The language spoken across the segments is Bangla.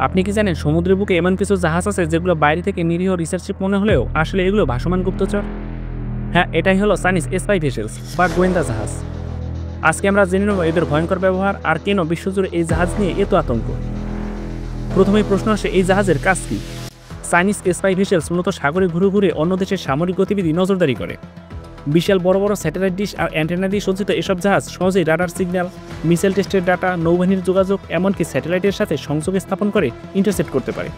আপনি কি জানেন সমুদ্রের বুকে এমন কিছু জাহাজ আছে যেগুলো বাইরে থেকে নিরীহ রিসার্চ শিপ মনে হলেও আসলে এগুলো ভাসমান গুপ্তচর? হ্যাঁ, এটাই হলো চাইনিজ স্পাই ভেসেলস বা গোয়েন্দা জাহাজ। আজকে আমরা জেনে নেব এদের ভয়ঙ্কর ব্যবহার আর কেন বিশ্বজুড়ে এই জাহাজ নিয়ে এত আতঙ্ক। প্রথমেই প্রশ্ন আসে, এই জাহাজের কাজ কি? চাইনিজ স্পাই ভেসেলস মূলত সাগরে ঘুরে ঘুরে অন্য দেশের সামরিক গতিবিধি নজরদারি করে। বিশাল বড় বড় স্যাটেলাইট ডিশ আর অ্যান্টেনা দিয়ে সজ্জিত এসব জাহাজ সহজেই রাডার সিগন্যাল, মিসাইল টেস্টের ডাটা, নৌবাহিনীর যোগাযোগ, এমনকি স্যাটেলাইটের সাথে সংযোগ স্থাপন করে ইন্টারসেপ্ট করতে পারে।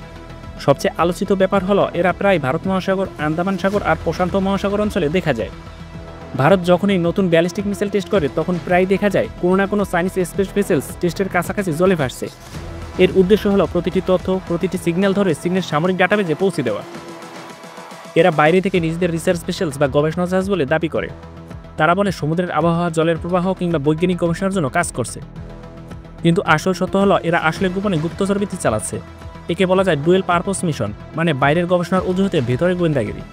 সবচেয়ে আলোচিত ব্যাপার হলো এরা প্রায় ভারত মহাসাগর, আন্দামান সাগর আর প্রশান্ত মহাসাগর অঞ্চলে দেখা যায়। ভারত যখনই নতুন ব্যালিস্টিক মিসাইল টেস্ট করে তখন প্রায় দেখা যায় কোনো না কোনো চাইনিজ স্পেস ভেসেলস টেস্টের কাছাকাছি জলে ভাসছে। এর উদ্দেশ্য হলো প্রতিটি তথ্য, প্রতিটি সিগন্যাল ধরে চীনের সামরিক ডাটাবেজে পৌঁছে দেওয়া। এরা বাইরে থেকে নিজেদের রিসার্চ ভেসেলস বা গবেষণা জাহাজ বলে দাবি করে। তারা বলে সমুদ্রের আবহাওয়া, জলের প্রবাহ কিংবা বৈজ্ঞানিক গবেষণার জন্য কাজ করছে। কিন্তু আসল সত্য হলো এরা আসলে গোপনে গুপ্তচরবৃত্তি চালাচ্ছে। একে বলা যায় ডুয়েল পারপোজ মিশন, মানে বাইরের গবেষণার অজুহাতে ভেতরে গোয়েন্দাগিরি।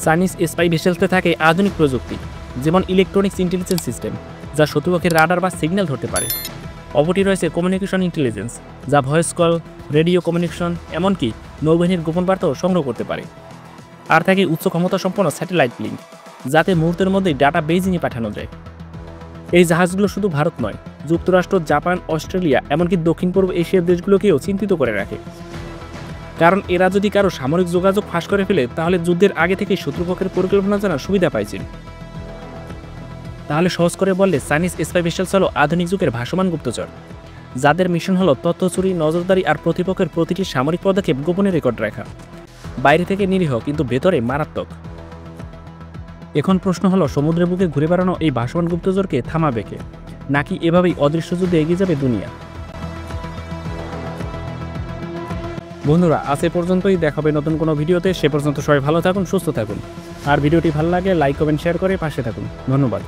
চাইনিজ স্পাই ভেসেলসে থাকে আধুনিক প্রযুক্তি, যেমন ইলেকট্রনিক্স ইন্টেলিজেন্স সিস্টেম, যা শত্রুপক্ষের রাডার বা সিগন্যাল ধরতে পারে। অপরটি রয়েছে কমিউনিকেশন ইন্টেলিজেন্স, যা ভয়েস কল, রেডিও কমিউনিকেশন, এমনকি নৌবাহিনীর গোপন বার্তাও সংগ্রহ করতে পারে। আর থাকে উচ্চ ক্ষমতা সম্পন্ন স্যাটেলাইট লিঙ্ক, যাতে মুহূর্তের মধ্যেই ডাটা বেইজিংয়ে পাঠানো যায়। এই জাহাজগুলো শুধু ভারত নয়, যুক্তরাষ্ট্র, জাপান, অস্ট্রেলিয়া, এমনকি দক্ষিণ পূর্ব এশিয়ার দেশগুলোকেও চিন্তিত করে রাখে। কারণ এরা যদি কারো সামরিক যোগাযোগ ফাঁস করে ফেলে তাহলে যুদ্ধের আগে থেকেই শত্রুপক্ষের পরিকল্পনা জানার সুবিধা পাইছেন। তাহলে সহজ করে বললে চাইনিজ স্পাই ভেসেলস হলো আধুনিক যুগের ভাসমান গুপ্তচর, যাদের মিশন হলো তথ্য চুরি, নজরদারি আর প্রতিপক্ষের প্রতিটি সামরিক পদক্ষেপ গোপনে রেকর্ড রাখা। বাইরে থেকে নিরীহ কিন্তু ভেতরে মারাত্মক। এখন প্রশ্ন হলো, সমুদ্রের বুকে ঘুরে বেড়ানো এই ভাসমান গুপ্তচরকে থামাবে কে, নাকি এভাবেই অদৃশ্য যুদ্ধে এগিয়ে যাবে দুনিয়া? বন্ধুরা, আজ এ পর্যন্তই, দেখা হবে নতুন কোনো ভিডিওতে। সে পর্যন্ত সবাই ভালো থাকুন, সুস্থ থাকুন। আর ভিডিওটি ভালো লাগে লাইক, কমেন্ট, শেয়ার করে পাশে থাকুন। ধন্যবাদ।